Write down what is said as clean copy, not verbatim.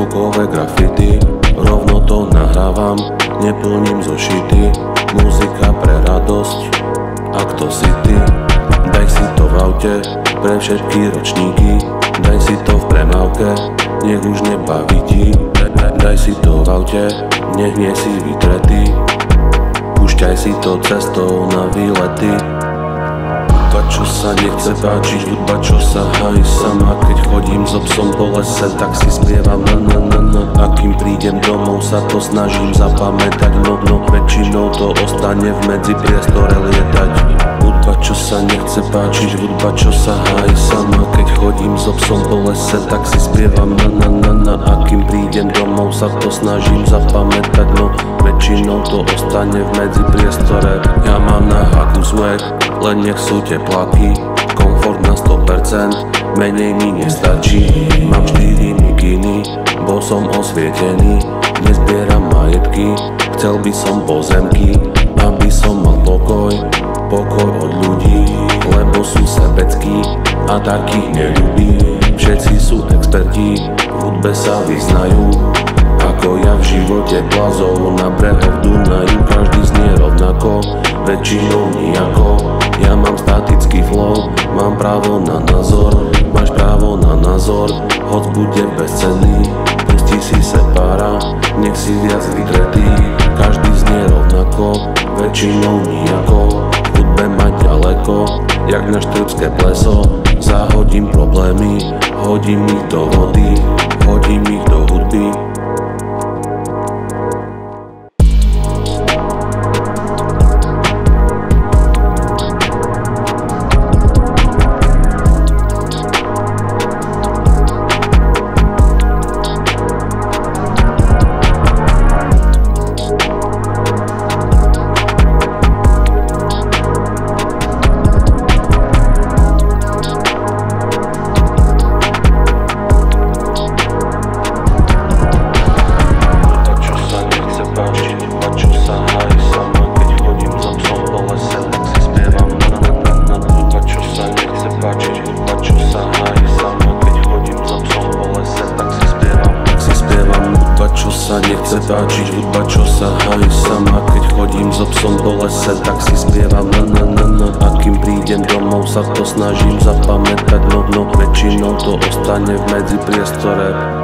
facebookové grafity, rovno to nahrávam, neplním zošity. Muzika pre radosť, ak to si ty. Daj si to v aute, pre všetky ročníky. Daj si to v premávke, nech už nebaví ti. Daj si to v aute, nech nie si vytretý. Púšťaj si to cestou na výlety. Hudba, čo sa nechce páčiť, hudba, čo sa hájí sama. Keď chodím so psom po lese, tak si spievam na. A kým prídem domov, sa to snažím zapamätať. No, väčšinou to ostane v medzipriestore lietať. Hudba, čo sa nechce páčiť, hudba, čo sa hájí sama. Keď chodím so psom po lese, tak si spievam na. A kým prídem domov, sa to snažím zapamätať. No, väčšinou to ostane v medzipriestore. Ja mám na haku swag, len nech sú tepláky. Komfort na 100%, menej mi nestačí. Mám 4 mikiny, bol som osvietený. Nezbieram majetky, chcel by som pozemky. Aby som mal pokoj od ľudí. Lebo sú sebeckí a takých neľubí. Všetci sú experti, v hudbe sa vyznajú. Ako ja v živote plazov na brehoch Dunaju. Každý znie rovnako, väčšinou nijako. Ja mám statický flow, mám právo na názor. Máš právo na názor, hoď bude bezcenný. Pustí si sepára, nech si viac vytretý. Každý znie rovnako, väčšinou nijako. V hudbe mať ďaleko, jak na štrbské pleso. Zahodím problémy, hodím ich do vody, hodím ich do hudby. Nechce páčiť hudba, čo sa hájí sama. Keď chodím so psom po lese, tak si spievam na. A kým prídem domov, sa to snažím zapamätať. No, väčšinou to ostane v medzipriestore.